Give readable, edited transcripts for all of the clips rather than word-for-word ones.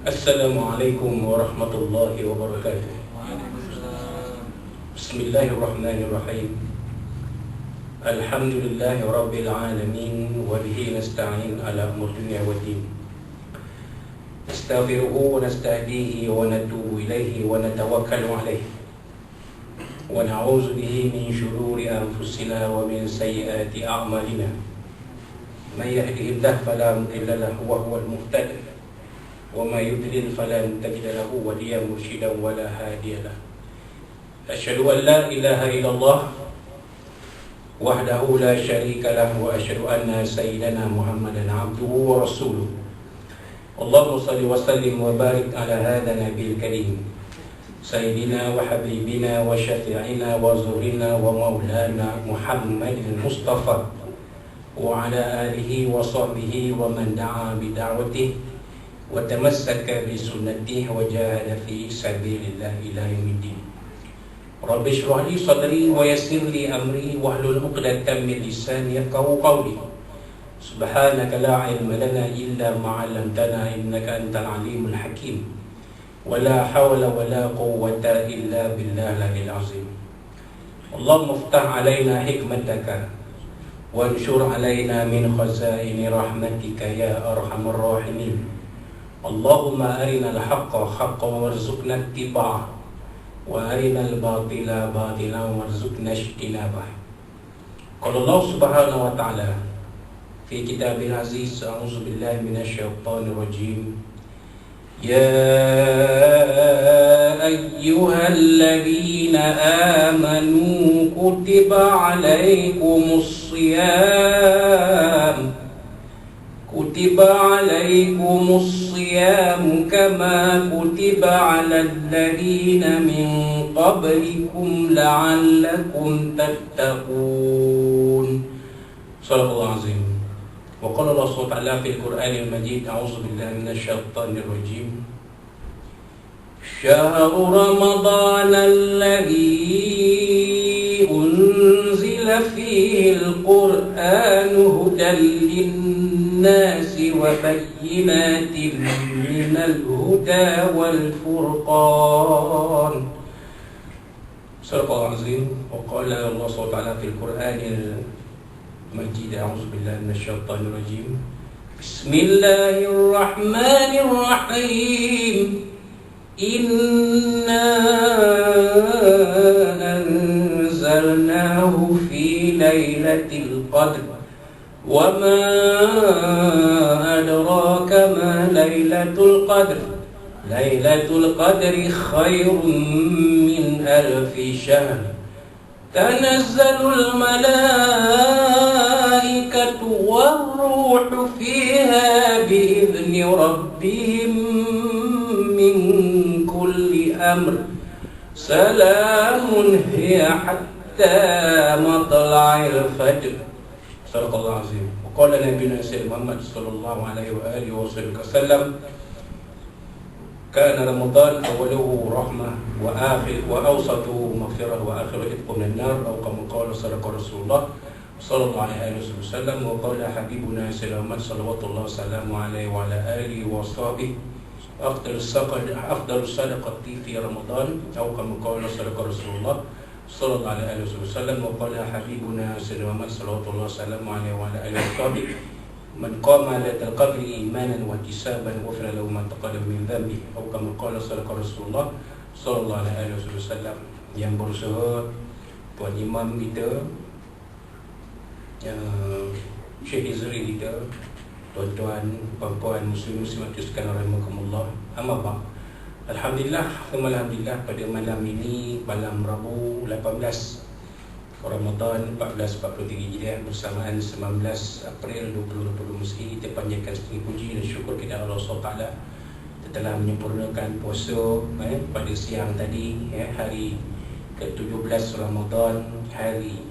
Assalamualaikum warahmatullahi wabarakatuh. Bismillahirrahmanirrahim. Alhamdulillahi rabbil alamin wa bihi nasta'in ala umur dunya waddin. Nastaghfiruhu wa nastahdihi wa natubu ilaihi wa natawakkalu alaihi. Wa na'udzu bihi min shururi anfusina wa min sayyiati a'malina. May yahdihillahu fala mudilla lahu wa huwal muhtadi. وما يضلل فلن تجد له وليا مرشدا ولا هادي له أشهد أن لا إله إلا الله وحده لا شريك له وأشهد أن سيدنا محمدا عبده ورسوله اللهم صل وسلم وبارك على هذا النبي الكريم سيدنا وحبيبنا وشفيعنا وزورنا ومولانا محمد المصطفى وعلى آله وصحبه ومن دعا بدعوته وتمسك بسنته وجاهد في سبيل الله إلى يوم الدين. رب اشرح لي صدري ويسر لي أمري واحلل عقدة من لساني يفقهوا قولي. سبحانك لا علم لنا إلا ما علمتنا إنك أنت العليم الحكيم. ولا حول ولا قوة إلا بالله العلي العظيم. اللهم افتح علينا حكمتك وانشر علينا من خزائن رحمتك يا أرحم الراحمين. اللهم أرنا الحق حقا وارزقنا اتباعه وأرنا الباطل باطلا وارزقنا اجتنابه. قال الله سبحانه وتعالى في كتابه العزيز أعوذ بالله من الشيطان الرجيم يا أيها الذين آمنوا كتب عليكم الصيام كما كتب على الذين من قبلكم لعلكم تتقون. صدق الله العظيم. وقال الله سبحانه وتعالى في القرآن المجيد أعوذ بالله من الشيطان الرجيم شهر رمضان الذي أنزل فيه القرآن هدى للناس وبينات من الهدى والفرقان. صدق الله العظيم. وقال الله سبحانه وتعالى في القرآن المجيد أعوذ بالله من الشيطان الرجيم بسم الله الرحمن الرحيم إنا أنزلناه في ليلة القدر وما أدراك ما ليلة القدر ليلة القدر خير من ألف شهر تنزل الملائكة والروح فيها بإذن ربهم من كل أمر سلام هي حتى مطلع الفجر. صدق الله العظيم. وقال نبينا سيدنا محمد صلى الله عليه وآله وسلم كان رمضان أوله رحمة وأوسطه مغفرة وآخره عتق من النار أو كما قال صدق رسول الله صلى الله عليه وسلم. وقال حبيبنا سيدنا محمد صلوات الله وسلامه عليه وعلى آله وصحبه أفضل الصدقة في رمضان أو كما قال صدق رسول الله صلى الله عليه وسلم. وقال حبيبنا سيدنا محمد صلوات الله وسلامه عليه وعلى آله وصحبه من قام ليلة القدر إيمانا واحتسابا غفر له ما تقدم من ذنبه أو كما قال صدق رسول الله صلى الله عليه وسلم. Yang berusaha Tuan Imam kita, Syekh Izri kita, tuan-tuan, puan-puan muslim-muslimat sekalian rahimakumullah. Amma ba'd. Alhamdulillah pada malam ini, malam Rabu 18 Ramadan 1443 Hijriah bersamaan 19 April 2020 Mesir, kita panjatkan segala puji dan syukur kepada Allah SWT. Kita telah menyempurnakan puasa pada siang tadi, hari ke-17 Ramadan, hari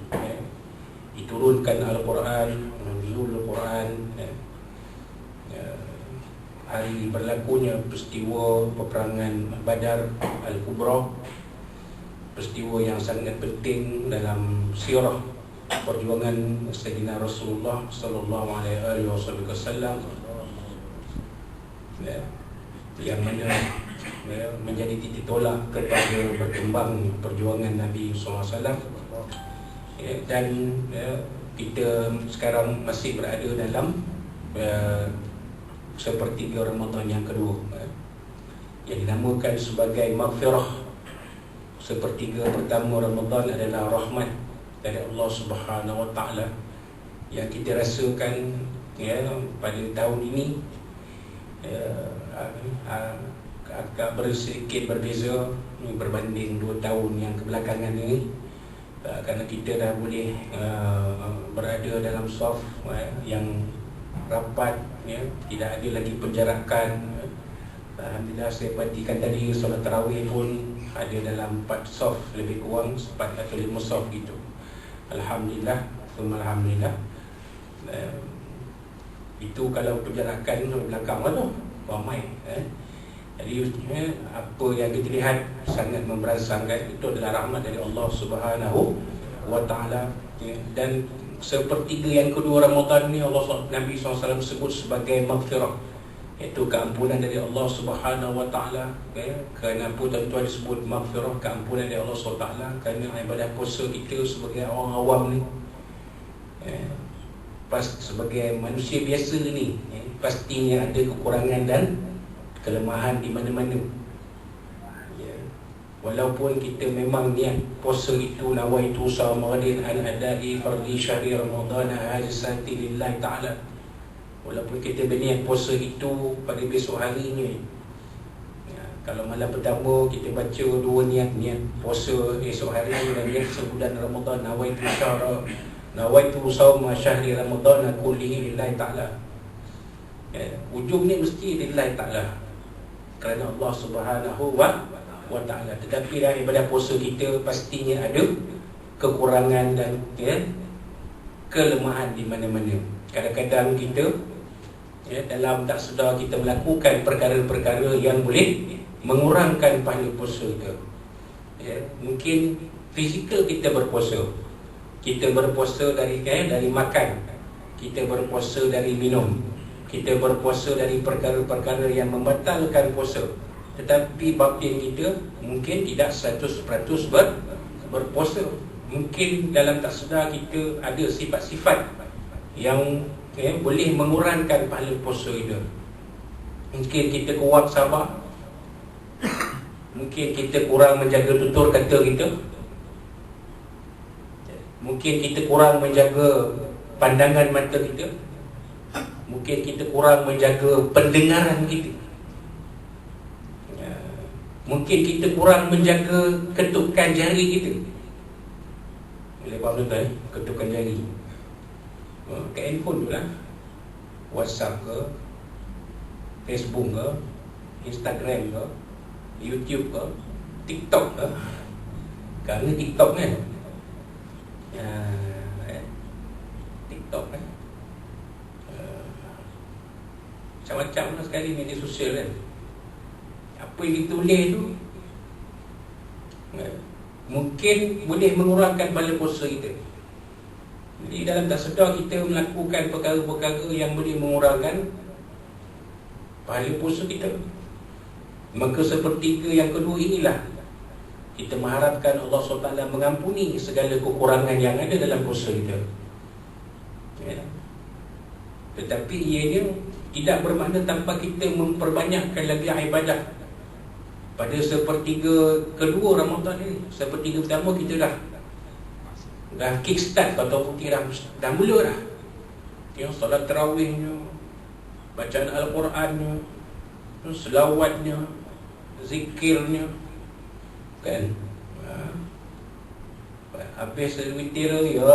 diturunkan Al-Quran, nuzul Al-Quran, hari berlakunya peristiwa peperangan Badar Al-Kubra, peristiwa yang sangat penting dalam sirah perjuangan Sayyidina Rasulullah sallallahu alaihi wasallam. yang mana menjadi titik tolak kepada berkembang perjuangan Nabi SAW. Dan kita sekarang masih berada dalam sepertiga Ramadan yang kedua, yang dinamakan sebagai maghfirah. Sepertiga pertama Ramadan adalah rahmat dari Allah Subhanahu Wa Taala yang kita rasakan pada tahun ini agak sedikit berbeza berbanding 2 tahun yang kebelakangan ini, kerana kita dah boleh berada dalam saf yang rapat, tidak ada lagi penjarakan. Alhamdulillah, saya perhatikan tadi solat tarawih pun ada dalam 4 saf lebih kurang, 4 atau 5 saf gitu. Alhamdulillah, alhamdulillah. Itu kalau penjarakan belakang tu ramai. Jadi apa yang kita lihat sangat memberasakan itu adalah rahmat dari Allah Subhanahu Wa Taala. Dan sepertiga yang kedua Ramadan ni Nabi SAW sebut sebagai maghfirah, iaitu keampunan dari Allah Subhanahu Wa Taala. Kenapa tuan-tuan disebut maghfirah, keampunan dari Allah Subhanahu Wa Taala? Kerana ibadah puasa kita sebagai orang awam ni, sebagai manusia biasa ni, pastinya ada kekurangan dan kelemahan di mana-mana. Walaupun kita memang niat puasa itu nawaitu sawmadin an adai fardhi syahri ramadhan hajsati lillahi ta'ala, walaupun kita berniat puasa itu pada besok harinya, kalau malam pertama kita baca 2 niat puasa esok hari dan niat sebulan Ramadan, nawaitu sawma syahri ramadhan kullihi lillahi ta'ala, ujung ni mesti lillahi ta'ala, kerana Allah Subhanahu Wa Ta'ala. Tetapi daripada puasa kita pastinya ada kekurangan dan kelemahan di mana-mana. Kadang-kadang kita dalam tak sedar kita melakukan perkara-perkara yang boleh mengurangkan pahala puasa kita. Mungkin fizikal kita berpuasa. Kita berpuasa dari makan. Kita berpuasa dari minum. Kita berpuasa dari perkara-perkara yang membatalkan puasa. Tetapi batin kita mungkin tidak 100% berpuasa. Mungkin dalam tak sedar kita ada sifat-sifat yang boleh mengurangkan pahala puasa kita. Mungkin kita kurang sabar, mungkin kita kurang menjaga tutur kata kita, mungkin kita kurang menjaga pandangan mata kita, mungkin kita kurang menjaga pendengaran kita, mungkin kita kurang menjaga ketukan jari kita. Boleh faham tuan-tuan, ketukan jari ke handphone tu lah, WhatsApp ke, Facebook ke, Instagram ke, YouTube ke, TikTok ke. Kerana TikTok kan, TikTok kan macam-macam lah sekali media sosial kan. Apa yang ditulis tu mungkin boleh mengurangkan pahala puasa kita. Jadi dalam tak sedar kita melakukan perkara-perkara yang boleh mengurangkan pahala puasa kita. Maka sepertiga yang kedua inilah kita mengharapkan Allah SWT mengampuni segala kekurangan yang ada dalam puasa kita. Tetapi ianya tidak bermakna tanpa kita memperbanyakkan lagi ibadah. Pada sepertiga kedua Ramadan ni, sepertiga pertama kita dah kickstart atau kita dah mula dah. Solat tarawihnya, bacaan Al-Qurannya, selawatnya, zikirnya kan. Habis witir, ya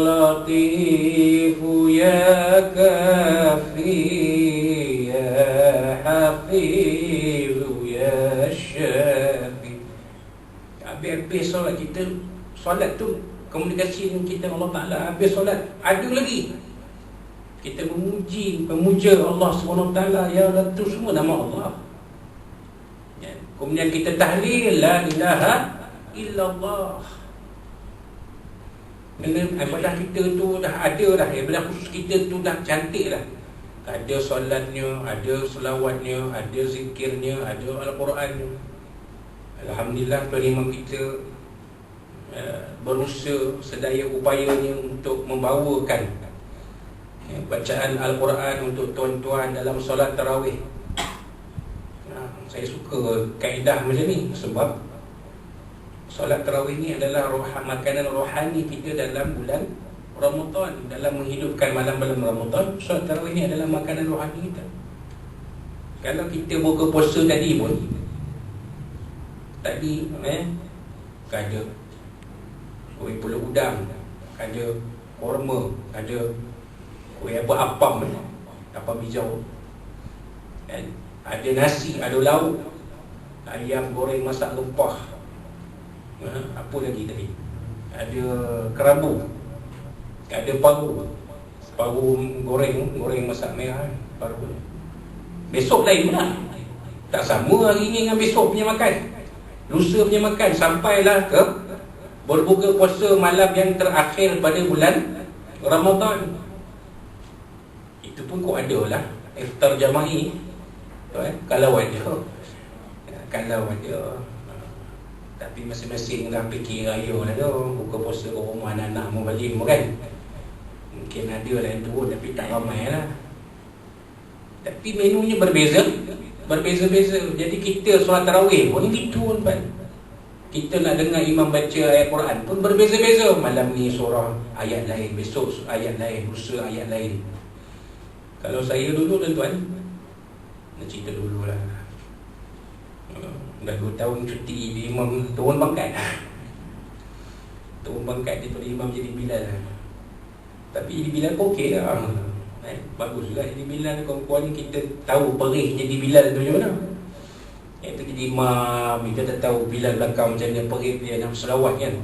Latifu ya Kafi ya Hafizu ya Syafi. Habis solat kita, solat tu komunikasi kita dengan Allah Ta'ala. Habis solat ada lagi kita memuja Allah SWT, ya Latu, semua nama Allah. Kemudian kita tahlil la ilaha illallah. Ibadah kita tu dah ada dah, ibadah khusus kita tu dah cantik dah. Ada solatnya, ada selawatnya, ada zikirnya, ada Al-Qurannya. Alhamdulillah tuan imam kita berusaha sedaya upayanya untuk membawakan bacaan Al-Quran untuk tuan-tuan dalam solat tarawih. Saya suka kaedah macam ni sebab solat tarawih ni adalah makanan rohani kita dalam bulan Ramadan, dalam menghidupkan malam-malam Ramadan. Solat tarawih ni adalah makanan rohani kita. Kalau kita buka puasa tadi pun, ada kuih pulut udang, ada korma, ada kuih apam hijau, kan? Ada nasi, ada lauk, ayam goreng masak rempah, apa lagi tadi, ada kerabu, ada paru goreng masak merah, paru. Besok lain pula, tak sama hari ni dengan besok punya makan, lusa punya makan, sampailah ke berbuka puasa malam yang terakhir pada bulan Ramadan. Itu pun kau ada lah iftar jama'i, kalau ada. Tapi masing-masing dah fikir raya lah tu, buka puasa ke rumah anak-anak mau balik kan. Mungkin ada lah yang turun tapi tak ramai lah. Tapi menunya berbeza-beza. Jadi kita solat tarawih pun gitu kan. Kita nak dengar imam baca ayat Quran pun berbeza-beza. Malam ni surah ayat lain, besok ayat lain, lusa ayat lain. Kalau saya dulu tuan-tuan, nak cerita dululah, dah 2 tahun cuti di imam, turun pangkat daripada imam jadi Bilal. Tapi jadi Bilal pun okey lah, bagus juga jadi Bilal. Kawan-kawan kita tahu perih jadi Bilal tu macam mana. Itu jadi imam, kita tak tahu Bilal belakang macam mana perih dia nak selawat kan.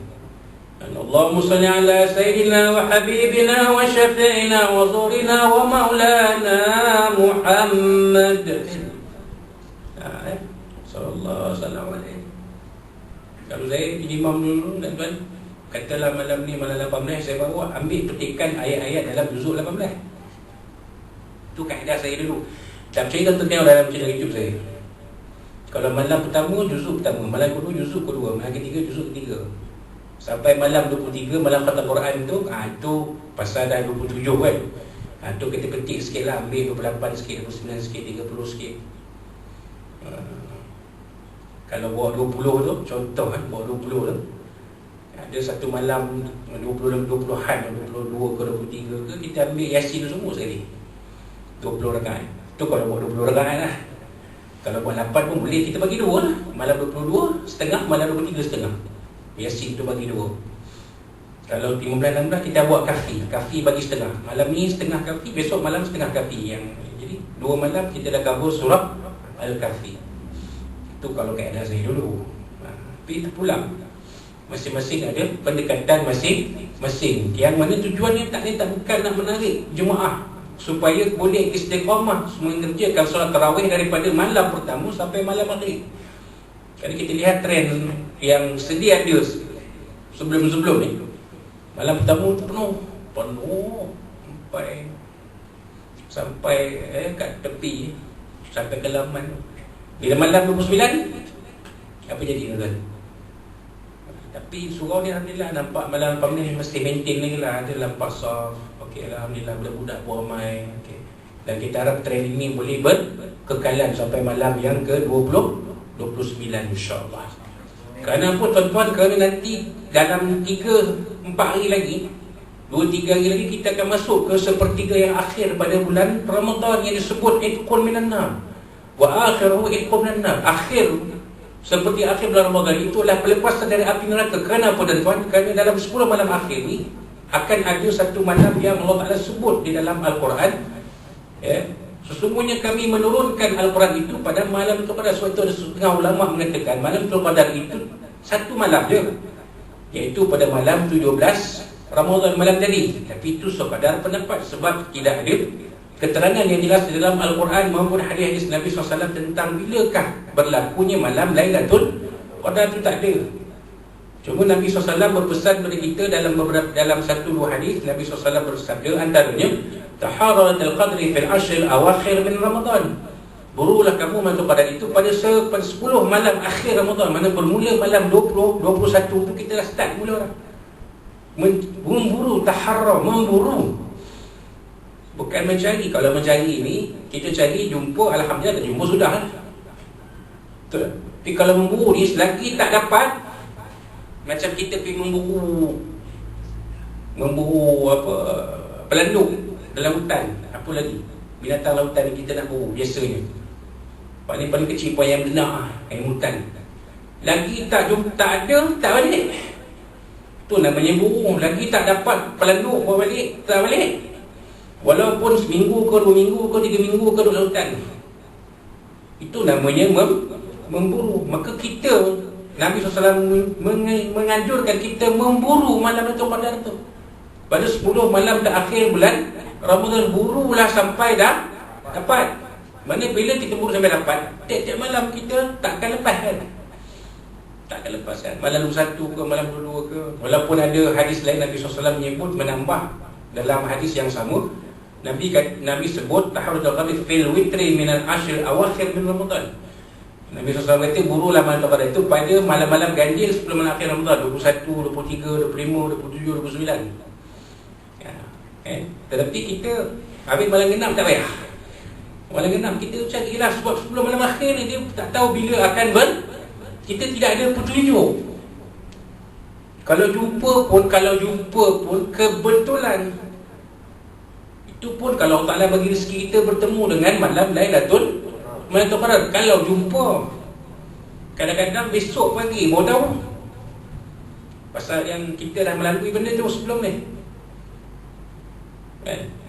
Allahumma salli ala sayyidina wa habibina wa syafi'ina wa zurina wa maulana Muhammad sallallahu alaihi. Kalau saya jadi imam dulu tuan-tuan, katalah malam ni malam 18 saya bawa ambil petikan ayat-ayat dalam juzuk 18. Itu kaedah saya dulu. Dan saya dah tengok dalam channel YouTube saya. Kalau malam pertama juzuk pertama, malam kedua juzuk kedua, malam ketiga juzuk ketiga. Sampai malam 23, malam khatam Quran tu, tu pasal dah 27 kan. Tu kita petik sikit lah, ambil 28 sikit, 29 sikit, 30 sikit. Kalau bawa 20 tu, contoh kan, bawa 20 tu, ada satu malam 20-an, 22 ke 23 ke, kita ambil Yasin tu semua sekali 20 rakaat. Tu kalau bawa 20 rakaat lah. Kalau buat 8 pun boleh, kita bagi 2 lah. Malam 22 setengah, malam 23 setengah. Yasin tu bagi 2. Kalau 15-16 kita buat kafi bagi setengah. Malam ni setengah kafi, besok malam setengah kafi. Jadi 2 malam kita dah cover surah Al-Kahfi. Itu kalau kaedah saya dulu. Tapi itu pulang, masing-masing ada pendekatan masing-masing. Yang mana tujuannya tak bukan nak menarik jemaah supaya boleh istiqamah mengerjakan solat tarawih daripada malam pertama sampai malam maghrib. Kalau kita lihat trend yang sedia ada sebelum-sebelum ni, malam pertama tu penuh sampai kat tepi, sampai ke laman. Bila malam 29, apa jadi tuan? Tapi surau ni alhamdulillah nampak malam 8 ni mesti maintain lagi lah, ada lampak soft. Okey, alhamdulillah budak-budak pun ramai. Okey. Dan kita harap trend ini boleh berkekalan sampai malam yang ke-29 insya-Allah. Kerana apa tuan-tuan? Kerana nanti dalam 3-4 hari lagi, 2-3 hari lagi kita akan masuk ke sepertiga yang akhir pada bulan Ramadan yang disebut itqun minan nar. Wa akhiruhu itqun minan nar. Akhir seperti akhir bulan Ramadan itulah pelepasan dari api neraka. Kerana apa tuan-tuan? Kerana dalam 10 malam akhir ni akan ada satu malam yang Allah Ta'ala sebut di dalam Al-Quran, sesungguhnya kami menurunkan Al-Quran itu pada malam itu. Pada suatu setengah ulama mengatakan malam Lailatul Qadar itu satu malam je, iaitu pada malam 17 Ramadan malam tadi. Tapi itu sekadar pendapat, sebab tidak ada keterangan yang jelas di dalam Al-Quran maupun hadis Nabi SAW tentang bilakah berlakunya malam Lailatul Qadar. Itu tak ada. Cuma Nabi SAW berpesan kepada kita dalam satu dua hadis. Nabi SAW bersabda, antaranya Taharatul qadri fil ashr awakhir min Ramadan. Burulah kamu Lailatul Qadar itu pada 10 malam akhir Ramadan. Mana bermula malam 20, 21 tu kita dah start mula dah. Memburu, taharra, memburu. Bukan mencari. Kalau mencari ni, kita cari, jumpa, alhamdulillah, jumpa sudah lah. Betul. Tapi kalau memburu ni, selagi tak dapat, macam kita pergi memburu apa, pelanduk dalam hutan. Apa lagi? Binatang lautan ni kita nak buru biasanya. Paling kecil pun ayam benak, ayam hutan. Lagi tak jumpa, tak ada, tak balik. Tu namanya buru. Lagi tak dapat pelanduk pun balik, tak balik. Walaupun seminggu ke 2 minggu ke 3 minggu ke duduk lautan. Itu namanya memburu. Maka kita, Nabi SAW menganjurkan kita memburu malam Lailatul Qadar tu. Pada 10 malam terakhir bulan Ramadan, burulah sampai dah dapat. Mana bila kita buru sampai dapat, tiap-tiap malam kita takkan lepas kan? Takkan lepas kan? Malam 21 ke, malam 22 ke. Walaupun ada hadis lain Nabi SAW menyebut, menambah dalam hadis yang sama. Nabi sebut taharatul qadri fil witri minal ashr awakhir min Ramadan. Nabi SAW kata burulah malam Lailatul Qadar itu pada malam-malam ganjil 10 malam akhir Ramadan, 21, 23, 25, 27, 29. Ya. Tetapi kita habis malam genap tak payah. Malam genap kita carilah, sebab 10 malam akhir ni dia tak tahu bila akan kita tidak ada petunjuk. Kalau jumpa pun kebetulan. Itu pun kalau Allah Ta'ala bagi rezeki kita bertemu dengan malam Lailatul Qadar. Kalau jumpa, kadang-kadang besok pagi baru tahu. Pasal yang kita dah melalui benda tu sebelum ni.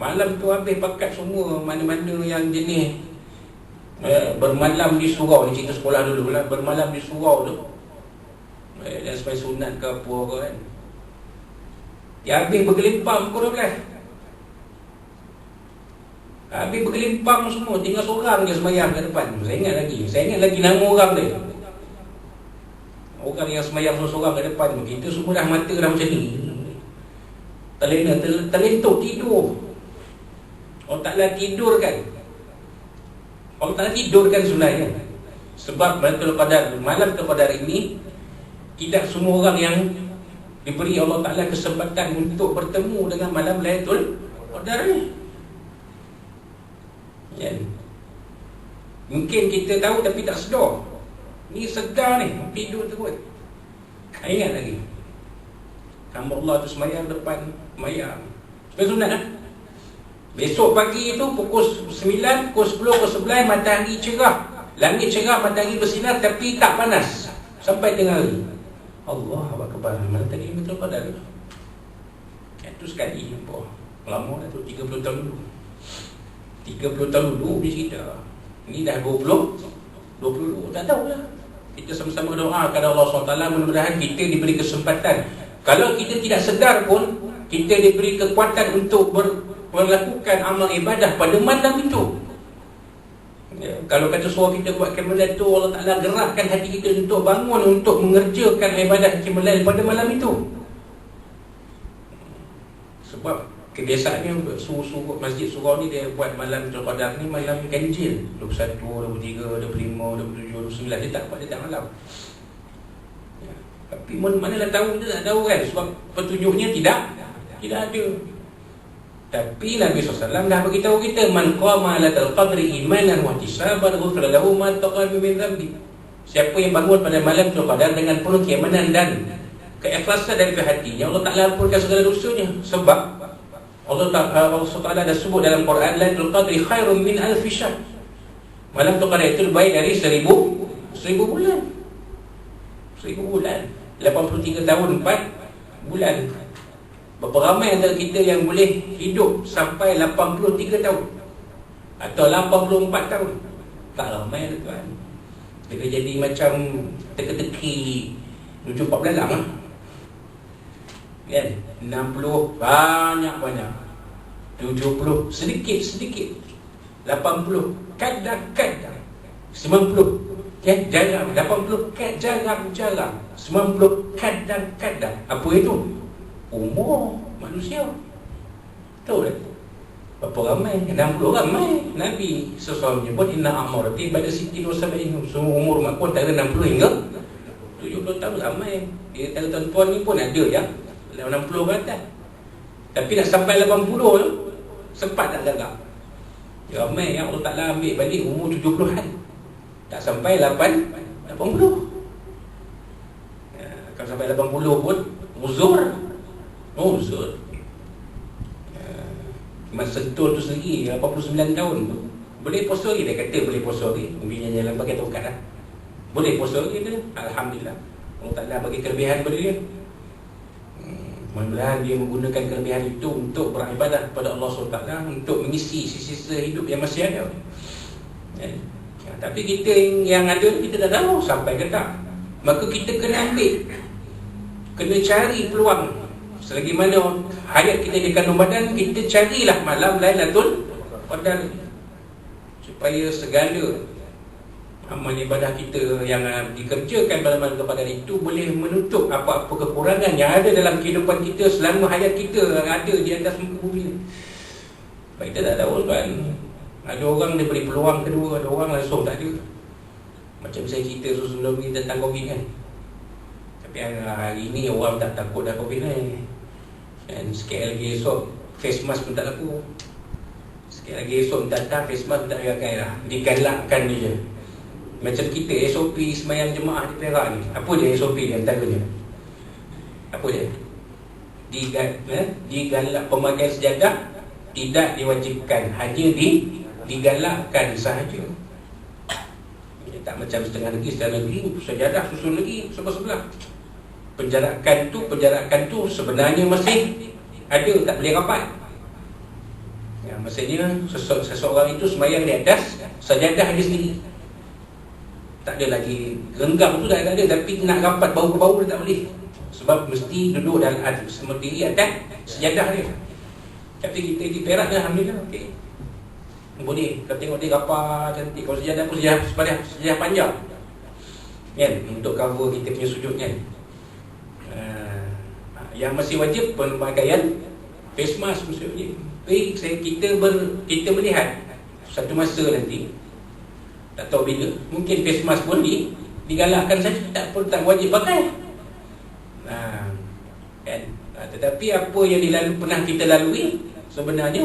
Malam tu habis pakat semua mana-mana yang jenis bermalam di surau ni, cerita sekolah dulu lah, bermalam di surau tu dan sampai sunat ke apa ke kan. Ya habis bergelimpang pukul 12. Habis bergelimpang semua, tinggal seorang je semayang ke depan. Saya ingat lagi nama orang dia. Orang yang semayang seorang ke depan tu, kita semua dah mata dah macam ni, terlentuk tidur. Allah Ta'ala tidurkan. Allah Ta'ala tidurkan sebenarnya. Sebab malam Lailatul Qadar ini, tidak semua orang yang diberi Allah Ta'ala kesempatan untuk bertemu dengan malam Lailatul Qadar ni. Ya. Mungkin kita tahu tapi tak sedar. Ni segar ni, tidur terus. Ingat lagi, hamba Allah tu semayang depan mayang. Sunat lah. Besok pagi tu pukul 9, pukul 10, pukul 11 matahari cerah. Langit cerah, matahari bersinar tapi tak panas sampai tengah hari. Allah Akbar. Mana tadi Lailatul Qadar tu? Itu sekali jumpa. Lama dah tu, 30 tahun dulu. 30 tahun dulu dia cerita. Ini dah 20 tak tahulah. Kita sama-sama doa kepada Allah SWT, mudah-mudahan kita diberi kesempatan. Kalau kita tidak sedar pun, kita diberi kekuatan untuk melakukan amal ibadah pada malam itu. Ya, kalau kata suara kita buat qiyamul tu, Allah Ta'ala gerakkan hati kita untuk bangun, untuk mengerjakan ibadah qiyamul pada malam itu. Sebab kebiasaannya suruh masjid surau ni dia buat malam Lailatul Qadar ni malam ganjil, 21, 23, 25, 27, 29. Dia tak buat dia malam. Ya. Tapi manalah tahu, dia tak tahu kan, sebab petunjuknya tidak ada. Tapi Nabi SAW dah beritahu kita, man qama Lailatul Qadri imanan wa ihtisaban ghufira lahu ma taqaddama min dhanbi. Siapa yang bangun pada malam Lailatul Qadar dengan penuh keimanan dan keikhlasan dari hatinya, Allah Ta'ala ampunkan segala dosanya. Sebab Allah Ta'ala dah sebut dalam Quran, Lailatul Qadri khairum min alfi syahr. Malam Lailatul Qadar itu lebih baik dari 1000 bulan. 1000 bulan, 83 tahun 4 bulan. Berapa ramai antara kita yang boleh hidup sampai 83 tahun atau 84 tahun? Tak ramai lah tuan. Dia jadi macam teka-teki menuju 14 lah. Kan? 60 banyak-banyak, 70 sedikit-sedikit, 80 kadang-kadang, 90 jarang, 80 jarang-jarang, 90 kadang-kadang. Apa itu? Umur manusia. Tahu tak? Berapa ramai? 60 ramai. Nabi SAW menyebut inna a'marati ba'da sittin wa sab'in. Semua umur mak pun antara 60 hingga 70 tahun ramai. Dia kata tuan-tuan ni pun ada yang 60 ke atas. Tapi nak sampai 80 tu sempat tak gagap. Ramai yang Allah Ta'ala ambil balik umur 70-an. Tak sampai 80. Kalau sampai 80 pun uzur. Masa sentuh tu sendiri 89 tahun tu boleh puasa lagi. Dia kata boleh puasa lagi. Mungkin jalan bagi tokat lah. Boleh puasa lagi tu. Alhamdulillah. Allah Ta'ala bagi kelebihan pada dia. Mudah-mudahan dia menggunakan kelebihan itu untuk beribadah kepada Allah SWT, untuk mengisi sisa hidup yang masih ada. Tapi kita yang ada kita dah tahu sampai ke tak. Maka kita kena ambil, kena cari peluang. Selagi mana hayat kita di kandung badan, kita carilah malam Lailatul Qadar, supaya segala amal ibadah kita yang dikerjakan pada malam Qadar itu boleh menutup apa-apa kekurangan yang ada dalam kehidupan kita selama hayat kita ada di atas muka bumi. Kita tak tahu kan. Ada orang dia beri peluang kedua, ada orang langsung tak ada. Macam saya cerita sebelum ni tentang COVID kan. Tapi hari ni orang tak takut dah COVID ni. Dan sekali lagi esok face mask pun tak laku. Sekali lagi esok datang face mask pun tak pakai lah. Digalakkan dia. Macam kita SOP sembahyang jemaah di Perak ni. Apa dia SOP dia antaranya? Apa dia? Digalak pemakaian sejadah tidak diwajibkan, hanya digalakkan sahaja. Tak macam setengah negeri sejadah susun lagi sebelah-sebelah. Penjarakan tu sebenarnya masih ada, tak boleh rapat. Ya, maksudnya seseorang itu sembahyang di atas sejadah dia sendiri. Tak ada lagi genggam tu dah tak ada, tapi nak rapat bau ke bau dia tak boleh. Sebab mesti duduk dalam sendiri atas sejadah dia. Tapi kita di Perak ni alhamdulillah okey. Boleh, kita tengok dia rapat cantik. Kalau sejadah pun sejadah panjang. Kan, untuk cover kita punya sujud kan. Yang masih wajib pemakaian face mask maksudnya. Kita melihat satu masa nanti, tak tahu bila, mungkin face mask pun digalakkan saja, tak wajib pakai. Kan? Tetapi apa yang pernah kita lalui sebenarnya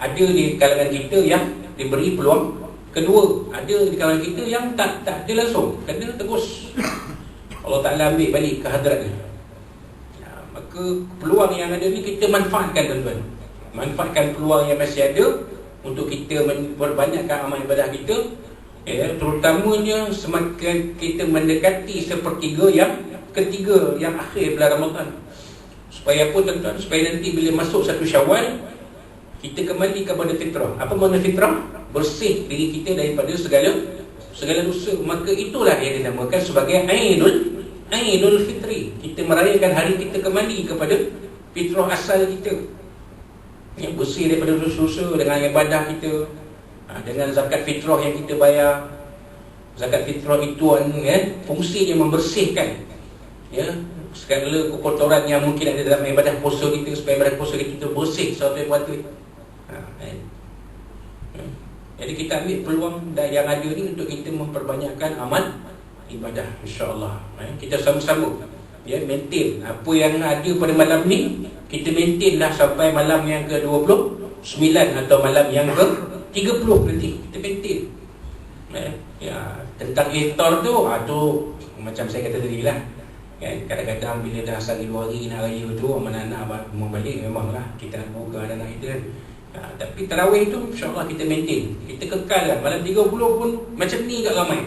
ada di kalangan kita yang diberi peluang kedua, ada di kalangan kita yang tak ada langsung, kena terus Allah Ta'ala ambil balik ke hadratnya. Maka peluang yang ada ni kita manfaatkan tuan-tuan. Manfaatkan peluang yang masih ada untuk kita perbanyakkan amal ibadah kita. Terutamanya semakin kita mendekati sepertiga yang ketiga, yang akhir bulan Ramadan. Supaya apa tuan-tuan? Supaya nanti bila masuk satu Syawal, kita kembali kepada fitrah. Apa makna fitrah? Bersih diri kita daripada segala dosa. Maka itulah yang dinamakan sebagai Aidul Fitri. Kita merayakan hari kita kembali kepada fitrah asal kita, yang bersih daripada dosa-dosa dengan ibadah kita, dengan zakat fitrah yang kita bayar. Zakat fitrah itu fungsinya membersihkan segala kekotoran yang mungkin ada dalam ibadah puasa kita, supaya ibadah puasa kita bersih sampai patut. Jadi kita ambil peluang yang ada ni untuk kita memperbanyakkan amal ibadah, insya-Allah. Kita sama-sama maintain apa yang ada pada malam ni, kita maintain lah sampai malam yang ke-29 atau malam yang ke-30 nanti kita maintain. Tentang iftar tu, macam saya kata tadi lah, kadang-kadang bila dah sehari 2 hari nak raya tu, anak-anak mau balik, memanglah kita nak buka dan nak itu kan. Tapi tarawih tu insya-Allah kita maintain, kita kekalkan. Malam 30 pun macam ni kat ramai,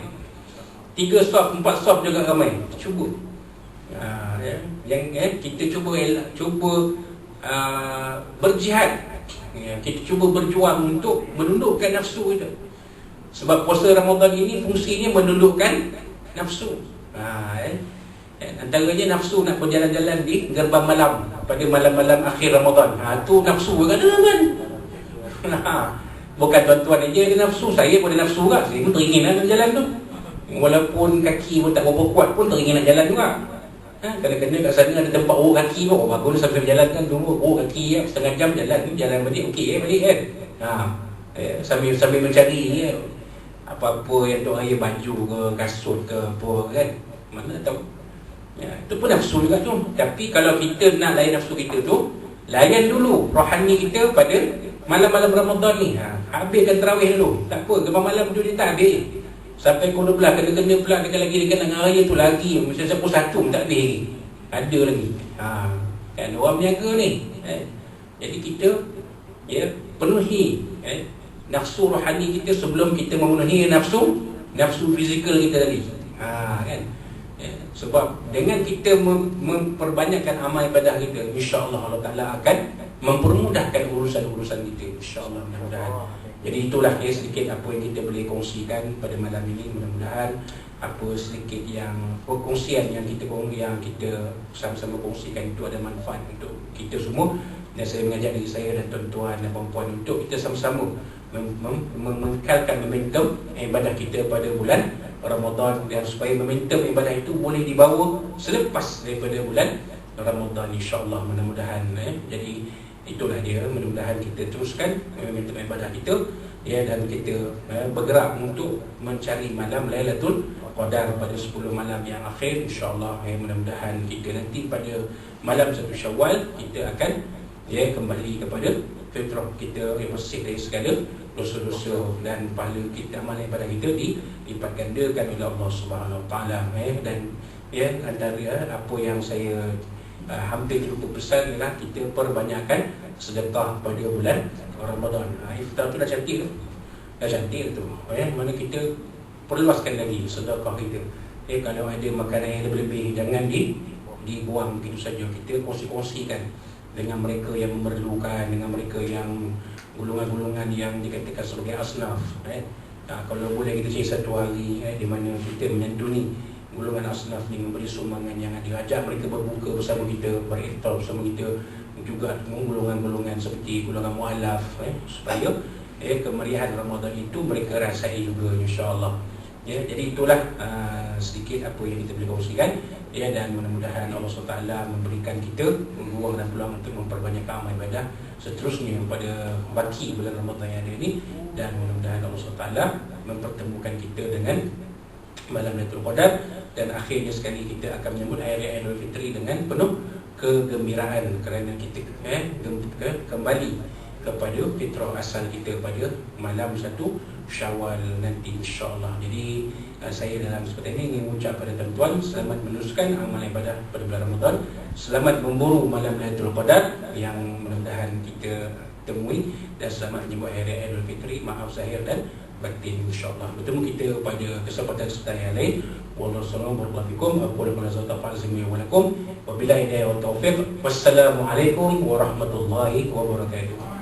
3 soft, 4 soft juga ramai. Cuba kita cuba berjihad, kita cuba berjuang untuk menundukkan nafsu kita. Sebab puasa Ramadan ini fungsinya menundukkan nafsu. Antaranya nafsu nak berjalan-jalan di gerbang malam pada malam-malam akhir Ramadan. Tu nafsu kan. Bukan tuan-tuan aja ada nafsu, saya pun ada nafsu juga. Saya pun teringin nak jalan tu. Walaupun kaki pun tak berapa kuat pun teringin nak jalan juga. Kena-kena kat sana ada tempat urut kaki pun. Bagus sambil berjalan kan, tunggu urut kaki setengah jam jalan balik, okey balik kan. Sambil mencari apa-apa yang tok raya, baju ke, kasut ke apa kan. Mana tahu. Itu pun nafsu juga tu. Tapi kalau kita nak layan nafsu kita tu, layan dulu rohani kita pada malam-malam Ramadan ni. Habiskan tarawih dulu. Tak apa, gemar malam tu dia tak habis. Sampai pukul 12 kena-kena pula dekat dengan raya tu lagi. Macam siapa satu tak habis lagi. Ada lagi. Kan orang berniaga ni. Jadi kita penuhi nafsu rohani kita sebelum kita memenuhi nafsu fizikal kita tadi. Kan? Sebab dengan kita memperbanyakkan amal ibadah kita, insya-Allah Allah Taala akan mempermudahkan urusan-urusan kita, insya-Allah, mudah-mudahan. Jadi itulah sedikit apa yang kita boleh kongsikan pada malam ini. Mudah-mudahan apa sedikit yang perkongsian yang kita sama-sama kongsikan itu ada manfaat untuk kita semua. Dan saya mengajak diri saya dan tuan-tuan dan puan-puan untuk kita sama-sama mengekalkan momentum ibadah kita pada bulan Ramadan, dan supaya momentum ibadah itu boleh dibawa selepas daripada bulan Ramadan, insya-Allah, mudah-mudahan. Jadi itulah dia, mudah-mudahan kita teruskan momentum ibadah kita dan kita bergerak untuk mencari malam Lailatul Qadar pada 10 malam yang akhir, insya-Allah. Mudah-mudahan kita nanti pada malam 1 Syawal kita akan kembali kepada fitrah kita yang bersih dari segala dosa-dosa, dan pahala kita, amal ibadah kita dilipat gandakan oleh Allah Subhanahu Wa Taala. Dan antara apa yang saya hampir lupa pesan ialah kita perbanyakkan sedekah pada bulan Ramadan. Iftar tu dah cantik tu. Mana kita perluaskan lagi sedekah kita. Kalau ada makanan yang lebih-lebih, jangan dibuang begitu saja. Kita kongsi-kongsikan dengan mereka yang memerlukan, dengan mereka yang golongan-golongan yang dikatakan sebagai asnaf. Kalau boleh kita cari satu hari di mana kita menyantuni golongan asnaf ni, memberi sumbangan yang ada, ajak mereka berbuka bersama kita, beriftar bersama kita, juga golongan-golongan seperti golongan mualaf, supaya kemeriahan Ramadan itu mereka rasai juga, insya-Allah. Jadi itulah sedikit apa yang kita boleh kongsikan, dan mudah-mudahan Allah SWT memberikan kita ruang dan peluang untuk memperbanyakkan amal ibadah seterusnya pada baki bulan Ramadan yang ada ini, dan mudah-mudahan Allah SWT mempertemukan kita dengan malam Lailatul Qadar, dan akhirnya sekali kita akan menyambut hari raya Aidil Fitri dengan penuh kegembiraan kerana kita kembali kepada fitrah asal kita pada malam 1 Syawal nanti, insya-Allah. Jadi saya dalam kesempatan ini ingin mengucap pada tuan-tuan, selamat meneruskan amal ibadah pada bulan Ramadan, selamat memburu malam Lailatul Qadar yang mudah-mudahan kita temui, dan selamat menyambut hari raya Aidil Fitri, maaf zahir dan batin, insya-Allah. Bertemu kita pada kesempatan yang lain. Wassalamualaikum warahmatullahi wabarakatuh. Wabillahi taufiq. Wassalamualaikum warahmatullahi wabarakatuh.